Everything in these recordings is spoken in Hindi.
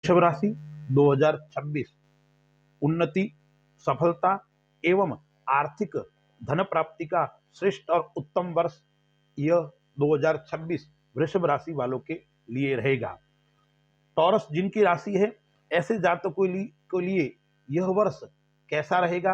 वृषभ राशि 2026 उन्नति, सफलता एवं आर्थिक धन प्राप्ति का श्रेष्ठ और उत्तम वर्ष यह 2026 वृषभ राशि वालों के लिए रहेगा। टॉरस जिनकी राशि है, ऐसे जातकों के लिए यह वर्ष कैसा रहेगा,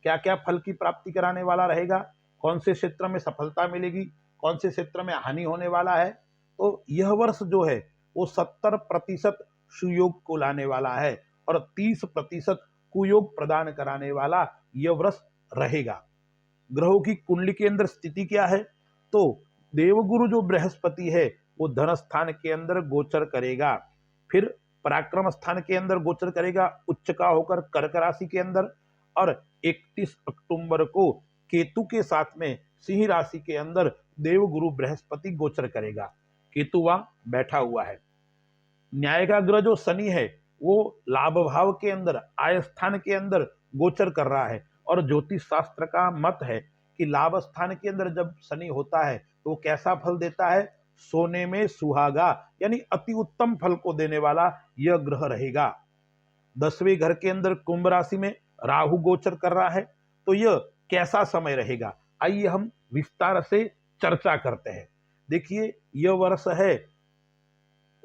क्या क्या फल की प्राप्ति कराने वाला रहेगा, कौन से क्षेत्र में सफलता मिलेगी, कौन से क्षेत्र में हानि होने वाला है। तो यह वर्ष जो है वो 70% सुयोग को लाने वाला है और 30% कुयोग प्रदान कराने वाला यह वर्ष रहेगा। ग्रहों की कुंडली के अंदर स्थिति क्या है, तो देवगुरु जो बृहस्पति है वो धन स्थान के अंदर गोचर करेगा, फिर पराक्रम स्थान के अंदर गोचर करेगा उच्च का होकर कर्क राशि के अंदर, और 31 अक्टूबर को केतु के साथ में सिंह राशि के अंदर देवगुरु बृहस्पति गोचर करेगा। केतु वहां बैठा हुआ है। न्याय का ग्रह जो शनि है वो लाभ भाव के अंदर आय स्थान के अंदर गोचर कर रहा है, और ज्योतिष शास्त्र का मत है कि लाभ स्थान के अंदर जब शनि होता है तो वो कैसा फल देता है, सोने में सुहागा, यानी अति उत्तम फल को देने वाला यह ग्रह रहेगा। 10वें घर के अंदर कुंभ राशि में राहु गोचर कर रहा है, तो यह कैसा समय रहेगा, आइए हम विस्तार से चर्चा करते हैं। देखिए, यह वर्ष है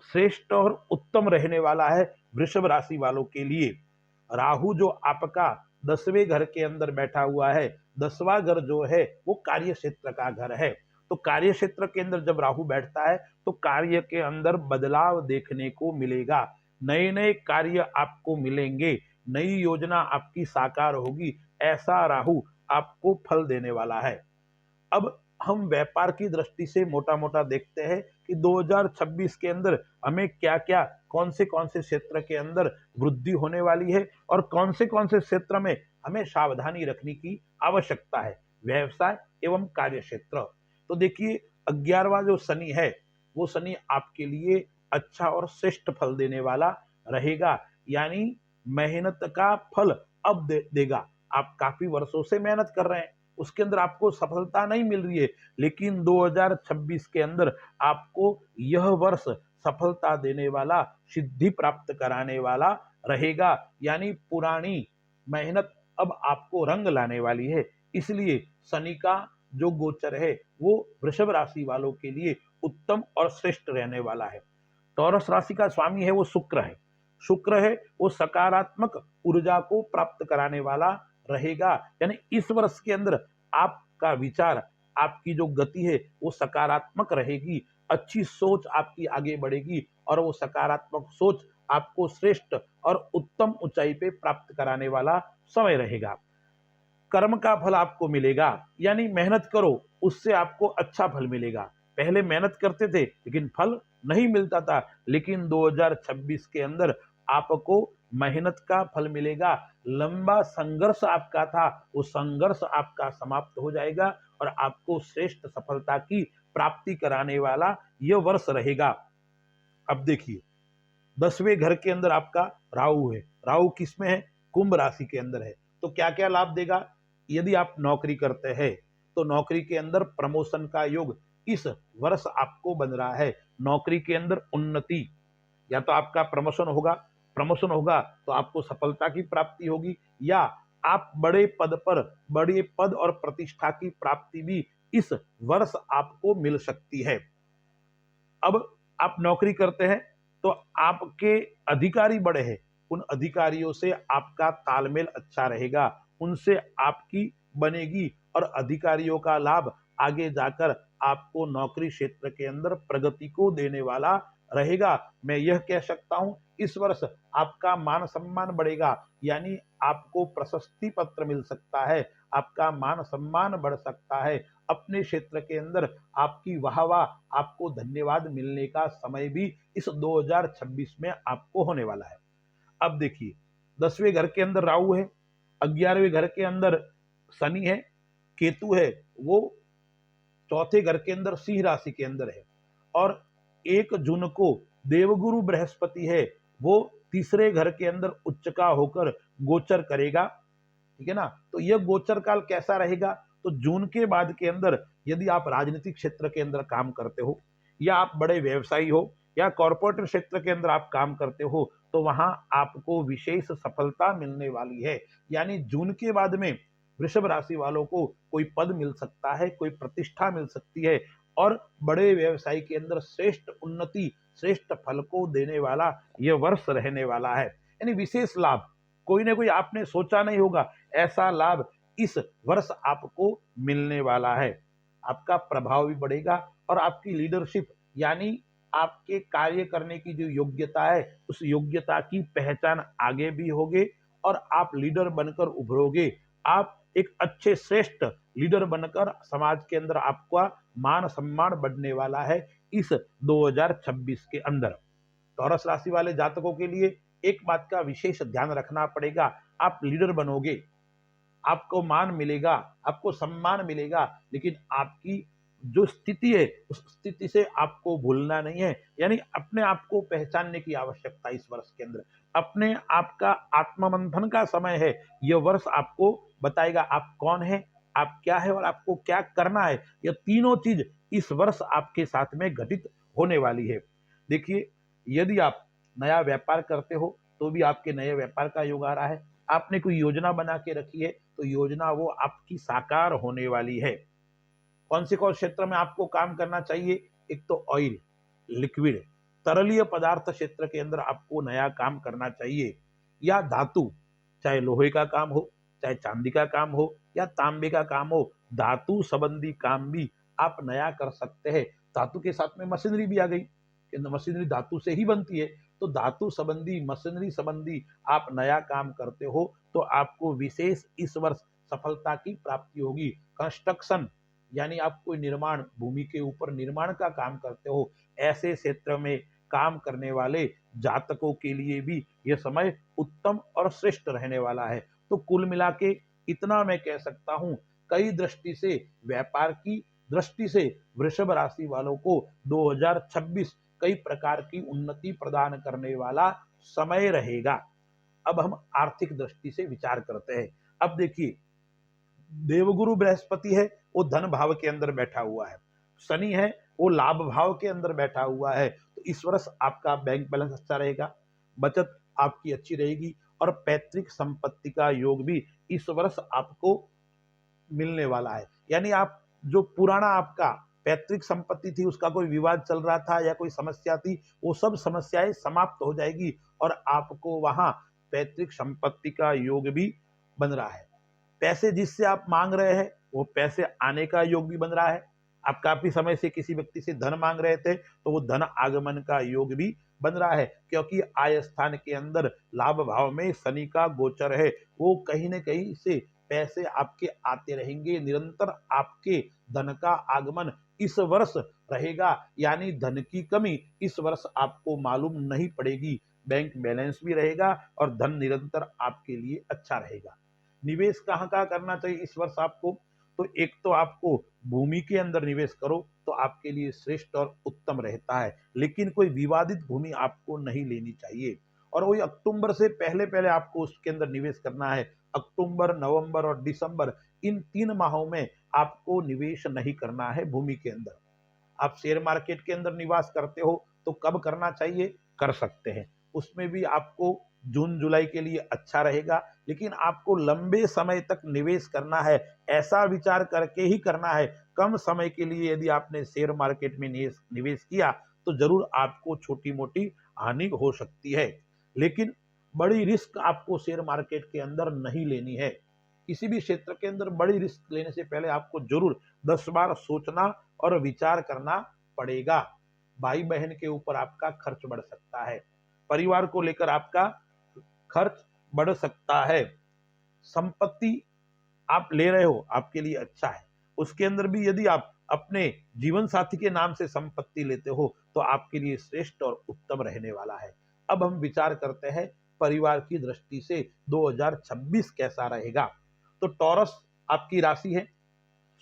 श्रेष्ठ और उत्तम रहने वाला है वृषभ राशि वालों के लिए। राहु जो आपका 10वें घर के अंदर बैठा हुआ है, 10वां घर जो है वो कार्य क्षेत्र का घर है। तो कार्य क्षेत्र के अंदर जब राहु बैठता है तो कार्य के अंदर बदलाव देखने को मिलेगा, नए नए कार्य आपको मिलेंगे, नई योजना आपकी साकार होगी, ऐसा राहु आपको फल देने वाला है। अब हम व्यापार की दृष्टि से मोटा मोटा देखते हैं कि 2026 के अंदर हमें क्या क्या कौन से क्षेत्र के अंदर वृद्धि होने वाली है और कौन से क्षेत्र में हमें सावधानी रखने की आवश्यकता है, व्यवसाय एवं कार्य क्षेत्र। तो देखिए, 11वां जो शनि है वो शनि आपके लिए अच्छा और श्रेष्ठ फल देने वाला रहेगा, यानी मेहनत का फल अब देगा। आप काफी वर्षों से मेहनत कर रहे हैं, उसके अंदर आपको सफलता नहीं मिल रही है, लेकिन 2026 के अंदर आपको यह वर्ष सफलता देने वाला, सिद्धि प्राप्त कराने वाला रहेगा, यानी पुरानी मेहनत अब आपको रंग लाने वाली है। इसलिए शनि का जो गोचर है वो वृषभ राशि वालों के लिए उत्तम और श्रेष्ठ रहने वाला है। टॉरस राशि का स्वामी है वो शुक्र है। शुक्र है वो सकारात्मक ऊर्जा को प्राप्त कराने वाला रहेगा, यानी इस वर्ष के अंदर आपका विचार, आपकी जो गति है वो सकारात्मक रहेगी, अच्छी सोच आपकी आगे बढ़ेगी और वो सकारात्मक सोच आपको श्रेष्ठ और उत्तम ऊंचाई पे प्राप्त कराने वाला समय रहेगा। कर्म का फल आपको मिलेगा, यानी मेहनत करो उससे आपको अच्छा फल मिलेगा। पहले मेहनत करते थे लेकिन फल नहीं मिलता था, लेकिन 2026 के अंदर आपको मेहनत का फल मिलेगा। लंबा संघर्ष आपका था, वो संघर्ष आपका समाप्त हो जाएगा और आपको श्रेष्ठ सफलता की प्राप्ति कराने वाला यह वर्ष रहेगा। अब देखिए, 10वें घर के अंदर आपका राहु है। राहु किसमें है? कुंभ राशि के अंदर है। तो क्या क्या लाभ देगा? यदि आप नौकरी करते हैं तो नौकरी के अंदर प्रमोशन का योग इस वर्ष आपको बन रहा है। नौकरी के अंदर उन्नति, या तो आपका प्रमोशन होगा तो आपको सफलता की प्राप्ति होगी, या आप बड़े पद और प्रतिष्ठा की प्राप्ति भी इस वर्ष आपको मिल सकती है। अब आप नौकरी करते हैं तो आपके अधिकारी बड़े हैं, उन अधिकारियों से आपका तालमेल अच्छा रहेगा, उनसे आपकी बनेगी और अधिकारियों का लाभ आगे जाकर आपको नौकरी क्षेत्र के अंदर प्रगति को देने वाला रहेगा। मैं यह कह सकता हूं, इस वर्ष आपका मान सम्मान बढ़ेगा, यानी आपको प्रशस्ति पत्र मिल सकता है, आपका मान सम्मान बढ़ सकता है। अपने क्षेत्र के अंदर आपकी वाहवाह, आपको धन्यवाद मिलने का समय भी इस 2026 में आपको होने वाला है। अब देखिए, 10वें घर के अंदर राहु है, 11वें घर के अंदर शनि है, केतु है वो चौथे घर के अंदर सिंह राशि के अंदर है, और 1 जून को देवगुरु बृहस्पति है वो तीसरे घर के अंदर उच्च का होकर गोचर करेगा। ठीक है ना? तो यह गोचर काल कैसा रहेगा? तो जून के बाद के अंदर यदि आप राजनीतिक क्षेत्र के अंदर काम करते हो, या आप बड़े व्यवसायी हो, या कॉरपोरेट क्षेत्र के अंदर आप काम करते हो तो वहां आपको विशेष सफलता मिलने वाली है। यानी जून के बाद में वृषभ राशि वालों को कोई पद मिल सकता है, कोई प्रतिष्ठा मिल सकती है और बड़े व्यवसाय के अंदर श्रेष्ठ उन्नति, श्रेष्ठ फल को देने वाला यह वर्ष रहने वाला है। यानी विशेष लाभ कोई ना कोई आपने सोचा नहीं होगा, ऐसा लाभ इस वर्ष आपको मिलने वाला है। आपका प्रभाव भी बढ़ेगा और आपकी लीडरशिप यानी आपके कार्य करने की जो योग्यता है उस योग्यता की पहचान आगे भी होगी और आप लीडर बनकर उभरोगे। आप एक अच्छे श्रेष्ठ लीडर बनकर समाज के अंदर आपका मान सम्मान बढ़ने वाला है इस 2026 के अंदर। टॉरस राशि वाले जातकों के लिए एक बात का विशेष ध्यान रखना पड़ेगा, आप लीडर बनोगे, आपको मान मिलेगा, आपको सम्मान मिलेगा, लेकिन आपकी जो स्थिति है उस स्थिति से आपको भूलना नहीं है। यानी अपने आप को पहचानने की आवश्यकता इस वर्ष के अंदर, अपने आप का आत्ममंथन का समय है। यह वर्ष आपको बताएगा आप कौन है, आप क्या है और आपको क्या करना है। यह तीनों चीज इस वर्ष आपके साथ में घटित होने वाली है। देखिए, यदि आप नया व्यापार करते हो तो भी आपके नए व्यापार का योग आ रहा है। आपने कोई योजना बना के रखी है तो योजना वो आपकी साकार होने वाली है। कौन से कौन क्षेत्र में आपको काम करना चाहिए? एक तो ऑयल, लिक्विड, तरलीय पदार्थ क्षेत्र के अंदर आपको नया काम करना चाहिए, या धातु, चाहे लोहे का काम हो, चाहे चांदी का काम हो या तांबे का काम हो, धातु संबंधी काम भी आप नया कर सकते हैं। धातु के साथ में मशीनरी भी आ गई कि मशीनरी धातु से ही बनती है, तो धातु संबंधी, मशीनरी संबंधी आप नया काम करते हो तो आपको विशेष इस वर्ष सफलता की प्राप्ति होगी। कंस्ट्रक्शन यानी आप कोई निर्माण, भूमि के ऊपर निर्माण का काम करते हो, ऐसे क्षेत्र में काम करने वाले जातकों के लिए भी यह समय उत्तम और श्रेष्ठ रहने वाला है। तो कुल मिला के इतना मैं कह सकता हूं, कई दृष्टि से, व्यापार की दृष्टि से वृषभ राशि वालों को 2026 कई प्रकार की उन्नति प्रदान करने वाला समय रहेगा। अब हम आर्थिक दृष्टि से विचार करते हैं। अब देखिए, देवगुरु बृहस्पति है वो धन भाव के अंदर बैठा हुआ है, शनि है वो लाभ भाव के अंदर बैठा हुआ है। तो इस वर्ष आपका बैंक बैलेंस अच्छा रहेगा, बचत आपकी अच्छी रहेगी और पैतृक संपत्ति का योग भी इस वर्ष आपको मिलने वाला है। यानी आप जो पुराना आपका पैतृक संपत्ति थी, उसका कोई विवाद चल रहा था या कोई समस्या थी, वो सब समस्याएं समाप्त हो जाएगी और आपको वहां पैतृक संपत्ति का योग भी बन रहा है। पैसे जिससे आप मांग रहे हैं वो पैसे आने का योग भी बन रहा है। आप काफी समय से किसी व्यक्ति से धन मांग रहे थे तो वो धन आगमन का योग भी बन रहा है, क्योंकि आय स्थान के अंदर लाभ भाव में शनि का गोचर है। वो कहीं न कहीं से पैसे आपके आते रहेंगे, निरंतर आपके धन का आगमन इस वर्ष रहेगा। यानी धन की कमी इस वर्ष आपको मालूम नहीं पड़ेगी, बैंक बैलेंस भी रहेगा और धन निरंतर आपके लिए अच्छा रहेगा। निवेश कहाँ कहाँ करना चाहिए इस वर्ष आपको? तो एक तो आपको भूमि के अंदर निवेश करो तो आपके लिए श्रेष्ठ और उत्तम रहता है, लेकिन कोई विवादित भूमि आपको नहीं लेनी चाहिए। और वही अक्टूबर से पहले पहले आपको उसके अंदर निवेश करना है। अक्टूबर, नवंबर और दिसंबर, इन 3 माहों में आपको निवेश नहीं करना है भूमि के अंदर। आप शेयर मार्केट के अंदर निवास करते हो तो कब करना चाहिए? कर सकते हैं, उसमें भी आपको जून जुलाई के लिए अच्छा रहेगा, लेकिन आपको लंबे समय तक निवेश करना है, ऐसा विचार करके ही करना है। कम समय के लिए यदि आपने शेयर मार्केट में निवेश किया तो जरूर आपको छोटी मोटी हानि हो सकती है, लेकिन बड़ी रिस्क आपको शेयर मार्केट के अंदर नहीं लेनी है। किसी भी क्षेत्र के अंदर बड़ी रिस्क लेने से पहले आपको जरूर 10 बार सोचना और विचार करना पड़ेगा। भाई बहन के ऊपर आपका खर्च बढ़ सकता है, परिवार को लेकर आपका खर्च बढ़ सकता है। संपत्ति आप ले रहे हो आपके लिए अच्छा है, उसके अंदर भी यदि आप अपने जीवन साथी के नाम से संपत्ति लेते हो तो आपके लिए श्रेष्ठ और उत्तम रहने वाला है। अब हम विचार करते हैं परिवार की दृष्टि से 2026 कैसा रहेगा। तो टॉरस आपकी राशि है,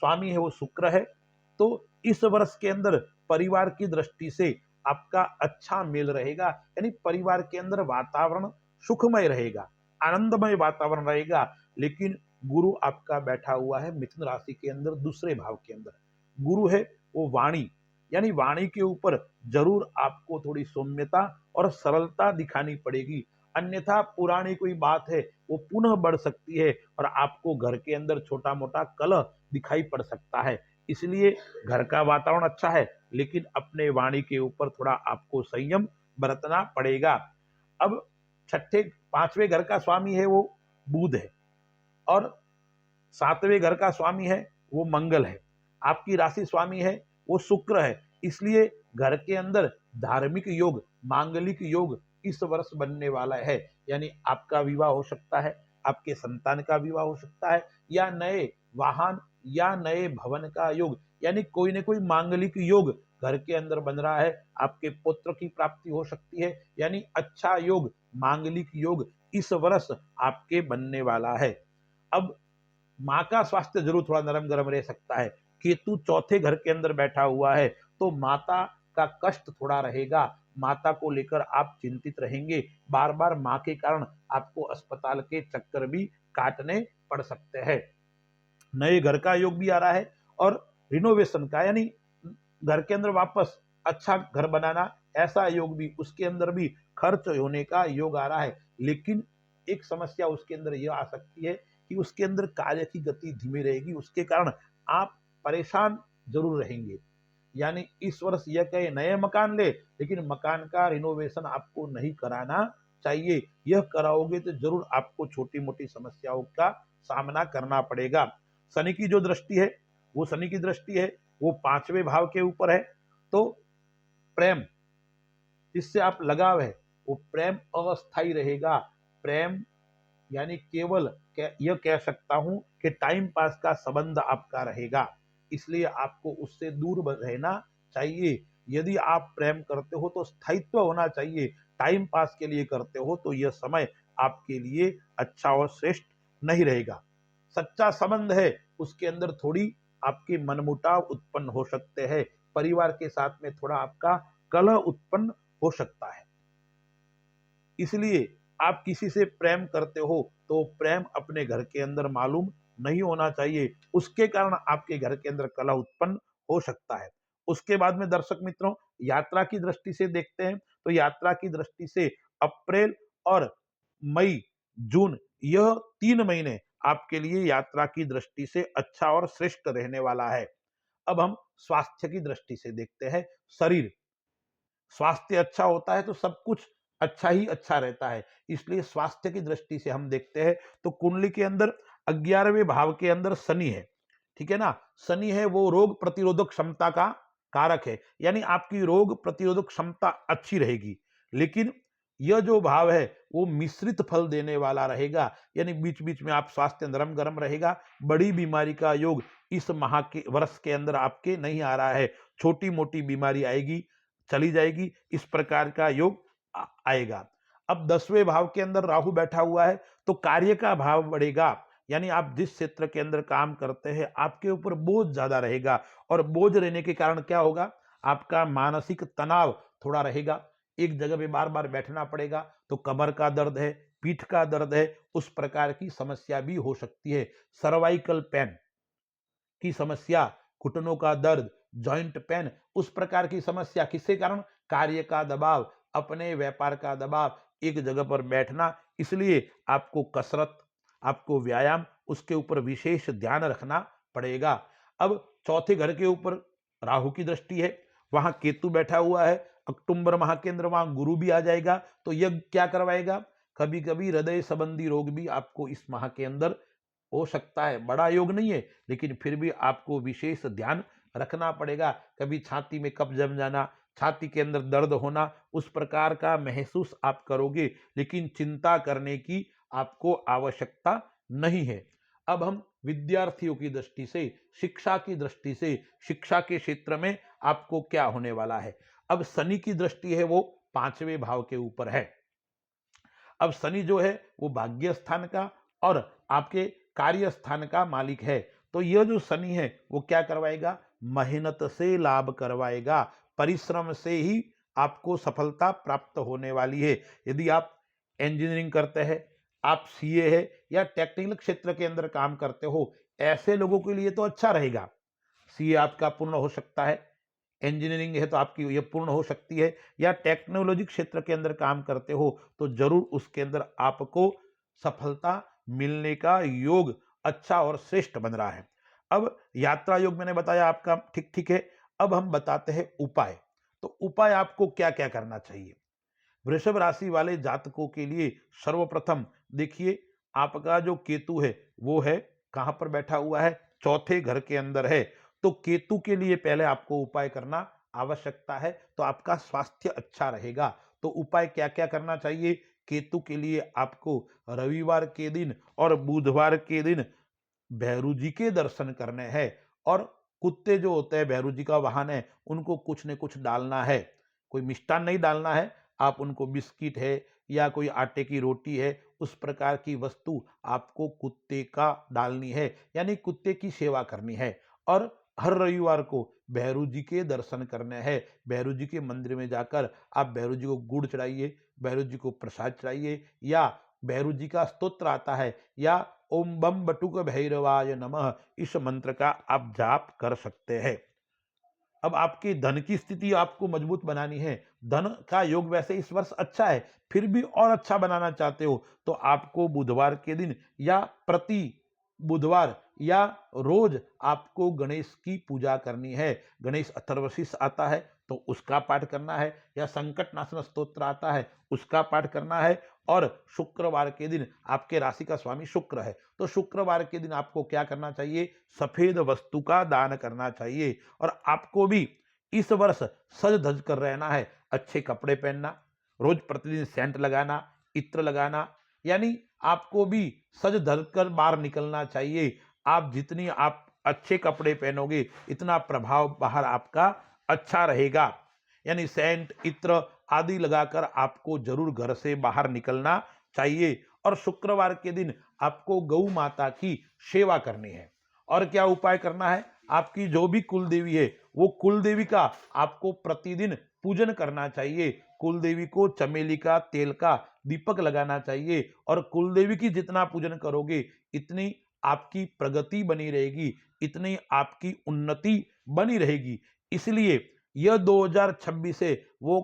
स्वामी है वो शुक्र है, तो इस वर्ष के अंदर परिवार की दृष्टि से आपका अच्छा मेल रहेगा। यानी परिवार के अंदर वातावरण सुखमय रहेगा, आनंदमय वातावरण रहेगा। लेकिन गुरु आपका बैठा हुआ है मिथुन राशि के अंदर दूसरे भाव के अंदर। गुरु है वो वाणी, यानी वाणी के ऊपर जरूर आपको थोड़ी सौम्यता और सरलता दिखानी पड़ेगी, अन्यथा पुरानी कोई बात है वो पुनः बढ़ सकती है और आपको घर के अंदर छोटा मोटा कलह दिखाई पड़ सकता है। इसलिए घर का वातावरण अच्छा है, लेकिन अपने वाणी के ऊपर थोड़ा आपको संयम बरतना पड़ेगा। अब छठे पांचवें घर का स्वामी है वो बुध है और सातवें घर का स्वामी है वो मंगल है। आपकी राशि स्वामी है वो शुक्र है। इसलिए घर के अंदर धार्मिक योग, मांगलिक योग इस वर्ष बनने वाला है। यानी आपका विवाह हो सकता है, आपके संतान का विवाह हो सकता है, या नए वाहन या नए भवन का योग, यानी कोई न कोई मांगलिक योग घर के अंदर बन रहा है। आपके पुत्र की प्राप्ति हो सकती है, यानी अच्छा योग, मांगलिक योग इस वर्ष आपके बनने वाला है। अब माँ का स्वास्थ्य जरूर थोड़ा नरम गरम रह सकता है। केतु चौथे घर के अंदर बैठा हुआ है तो माता का कष्ट थोड़ा रहेगा, माता को लेकर आप चिंतित रहेंगे। बार बार माँ के कारण आपको अस्पताल के चक्कर भी काटने पड़ सकते हैं। नए घर का योग भी आ रहा है और रिनोवेशन का, यानी घर के अंदर वापस अच्छा घर बनाना, ऐसा योग भी, उसके अंदर भी खर्च होने का योग आ रहा है। लेकिन एक समस्या उसके अंदर यह आ सकती है कि उसके अंदर कार्य की गति धीमी रहेगी, उसके कारण आप परेशान जरूर रहेंगे। यानी इस वर्ष यह कहे नए मकान ले, लेकिन मकान का रिनोवेशन आपको नहीं कराना चाहिए। यह कराओगे तो जरूर आपको छोटी मोटी समस्याओं का सामना करना पड़ेगा। शनि की जो दृष्टि है वो शनि की दृष्टि है वो पांचवें भाव के ऊपर है। तो प्रेम, जिससे आप लगाव है वो प्रेम अस्थायी रहेगा। प्रेम यानी केवल यह कह सकता हूं कि टाइम पास का संबंध आपका रहेगा, इसलिए आपको उससे दूर रहना चाहिए। यदि आप प्रेम करते हो तो स्थायित्व होना चाहिए, टाइम पास के लिए करते हो तो यह समय आपके लिए अच्छा और श्रेष्ठ नहीं रहेगा। सच्चा संबंध है उसके अंदर थोड़ी आपके मनमुटाव उत्पन्न हो सकते हैं, परिवार के साथ में थोड़ा आपका कलह उत्पन्न हो सकता है। इसलिए आप किसी से प्रेम करते हो तो प्रेम अपने घर के अंदर मालूम नहीं होना चाहिए, उसके कारण आपके घर के अंदर कलह उत्पन्न हो सकता है। उसके बाद में दर्शक मित्रों, यात्रा की दृष्टि से देखते हैं तो यात्रा की दृष्टि से अप्रैल और मई जून यह 3 महीने आपके लिए यात्रा की दृष्टि से अच्छा और श्रेष्ठ रहने वाला है। अब हम स्वास्थ्य की दृष्टि से देखते हैं। शरीर, स्वास्थ्य अच्छा होता है तो सब कुछ अच्छा ही अच्छा रहता है। इसलिए स्वास्थ्य की दृष्टि से हम देखते हैं तो कुंडली के अंदर 11वें भाव के अंदर शनि है, ठीक है ना। शनि है वो रोग प्रतिरोधक क्षमता का कारक है, यानी आपकी रोग प्रतिरोधक क्षमता अच्छी रहेगी। लेकिन यह जो भाव है वो मिश्रित फल देने वाला रहेगा, यानी बीच बीच में आप स्वास्थ्य नरम गरम रहेगा। बड़ी बीमारी का योग इस माह के वर्ष के अंदर आपके नहीं आ रहा है, छोटी मोटी बीमारी आएगी, चली जाएगी, इस प्रकार का योग आएगा। अब 10वें भाव के अंदर राहु बैठा हुआ है तो कार्य का भाव बढ़ेगा, यानी आप जिस क्षेत्र के अंदर काम करते हैं आपके ऊपर बोझ ज्यादा रहेगा, और बोझ रहने के कारण क्या होगा, आपका मानसिक तनाव थोड़ा रहेगा। एक जगह पे बार बार बैठना पड़ेगा तो कमर का दर्द है, पीठ का दर्द है, उस प्रकार की समस्या भी हो सकती है। सर्वाइकल पेन की समस्या, घुटनों का दर्द, जॉइंट पेन, उस प्रकार की समस्या किसके कारण, कार्य का दबाव, अपने व्यापार का दबाव, एक जगह पर बैठना। इसलिए आपको कसरत, आपको व्यायाम, उसके ऊपर विशेष ध्यान रखना पड़ेगा। अब चौथे घर के ऊपर राहु की दृष्टि है, वहां केतु बैठा हुआ है। अक्टूबर माह के अंदर वहां गुरु भी आ जाएगा तो यह क्या करवाएगा, कभी कभी हृदय संबंधी रोग भी आपको इस माह के अंदर हो सकता है। बड़ा योग नहीं है लेकिन फिर भी आपको विशेष ध्यान रखना पड़ेगा। कभी छाती में कफ जम जाना, छाती के अंदर दर्द होना, उस प्रकार का महसूस आप करोगे, लेकिन चिंता करने की आपको आवश्यकता नहीं है। अब हम विद्यार्थियों की दृष्टि से, शिक्षा की दृष्टि से, शिक्षा के क्षेत्र में आपको क्या होने वाला है। अब शनि की दृष्टि है वो 5वें भाव के ऊपर है। अब शनि जो है वो भाग्य स्थान का और आपके कार्य स्थान का मालिक है। तो यह जो शनि है वो क्या करवाएगा, मेहनत से लाभ करवाएगा, परिश्रम से ही आपको सफलता प्राप्त होने वाली है। यदि आप इंजीनियरिंग करते हैं, आप सीए है या टेक्निकल क्षेत्र के अंदर काम करते हो, ऐसे लोगों के लिए तो अच्छा रहेगा। सीए आपका पूर्ण हो सकता है, इंजीनियरिंग है तो आपकी ये पूर्ण हो सकती है, या टेक्नोलॉजी क्षेत्र के अंदर काम करते हो तो जरूर उसके अंदर आपको सफलता मिलने का योग अच्छा और श्रेष्ठ बन रहा है। अब यात्रा योग मैंने बताया आपका ठीक ठीक है। अब हम बताते हैं उपाय। तो उपाय आपको क्या क्या करना चाहिए वृषभ राशि वाले जातकों के लिए। सर्वप्रथम देखिए, आपका जो केतु है वो है कहां पर बैठा हुआ है, चौथे घर के अंदर है। तो केतु के लिए पहले आपको उपाय करना आवश्यकता है, तो आपका स्वास्थ्य अच्छा रहेगा। तो उपाय क्या क्या करना चाहिए केतु के लिए? आपको रविवार के दिन और बुधवार के दिन भैरू जी के दर्शन करने हैं, और कुत्ते जो होते हैं भैरू जी का वाहन है, उनको कुछ न कुछ डालना है। कोई मिष्ठान नहीं डालना है, आप उनको बिस्किट है या कोई आटे की रोटी है, उस प्रकार की वस्तु आपको कुत्ते का डालनी है, यानी कुत्ते की सेवा करनी है। और हर रविवार को भैरू जी के दर्शन करने हैं। भैरू जी के मंदिर में जाकर आप भैरू जी को गुड़ चढ़ाइए, भैरू जी को प्रसाद चढ़ाइए, या भैरू जी का स्तोत्र आता है, या ओम बम बटुक भैरवाय नमः, इस मंत्र का आप जाप कर सकते हैं। अब आपकी धन की स्थिति आपको मजबूत बनानी है। धन का योग वैसे इस वर्ष अच्छा है, फिर भी और अच्छा बनाना चाहते हो तो आपको बुधवार के दिन या प्रति बुधवार या रोज आपको गणेश की पूजा करनी है। गणेश अथर्वशीष आता है तो उसका पाठ करना है, या संकट नाशन स्तोत्र आता है उसका पाठ करना है। और शुक्रवार के दिन आपके राशि का स्वामी शुक्र है, तो शुक्रवार के दिन आपको क्या करना चाहिए? सफेद वस्तु का दान करना चाहिए। और आपको भी इस वर्ष सज धज कर रहना है, अच्छे कपड़े पहनना, रोज प्रतिदिन सेंट लगाना, इत्र लगाना, यानी आपको भी सज धज कर बाहर निकलना चाहिए। आप जितनी आप अच्छे कपड़े पहनोगे इतना प्रभाव बाहर आपका अच्छा रहेगा। यानी सेंट इत्र आदि लगाकर आपको जरूर घर से बाहर निकलना चाहिए। और शुक्रवार के दिन आपको गौ माता की सेवा करनी है। और क्या उपाय करना है? आपकी जो भी कुल देवी है वो कुल देवी का आपको प्रतिदिन पूजन करना चाहिए। कुल देवी को चमेली का तेल का दीपक लगाना चाहिए, और कुल देवी की जितना पूजन करोगे इतनी आपकी प्रगति बनी रहेगी, इतनी आपकी उन्नति बनी रहेगी। इसलिए यह 2026 है वो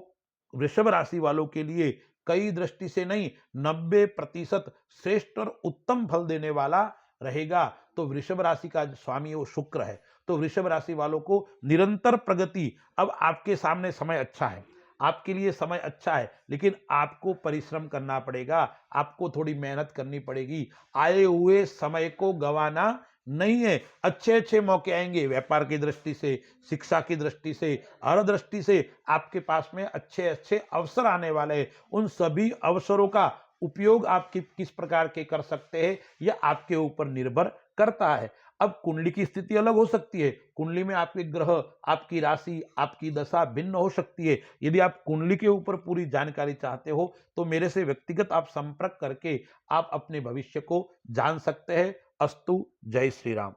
वृषभ राशि वालों के लिए कई दृष्टि से नहीं, 90% श्रेष्ठ और उत्तम फल देने वाला रहेगा। तो वृषभ राशि का स्वामी वो शुक्र है, तो वृषभ राशि वालों को निरंतर प्रगति। अब आपके सामने समय अच्छा है, आपके लिए समय अच्छा है, लेकिन आपको परिश्रम करना पड़ेगा, आपको थोड़ी मेहनत करनी पड़ेगी। आए हुए समय को गंवाना नहीं है। अच्छे अच्छे मौके आएंगे, व्यापार की दृष्टि से, शिक्षा की दृष्टि से, हर दृष्टि से आपके पास में अच्छे अच्छे अवसर आने वाले हैं। उन सभी अवसरों का उपयोग आप किस प्रकार के कर सकते हैं यह आपके ऊपर निर्भर करता है। अब कुंडली की स्थिति अलग हो सकती है, कुंडली में आपके ग्रह, आपकी राशि, आपकी दशा भिन्न हो सकती है। यदि आप कुंडली के ऊपर पूरी जानकारी चाहते हो तो मेरे से व्यक्तिगत आप संपर्क करके आप अपने भविष्य को जान सकते हैं। अस्तु, जय श्री राम।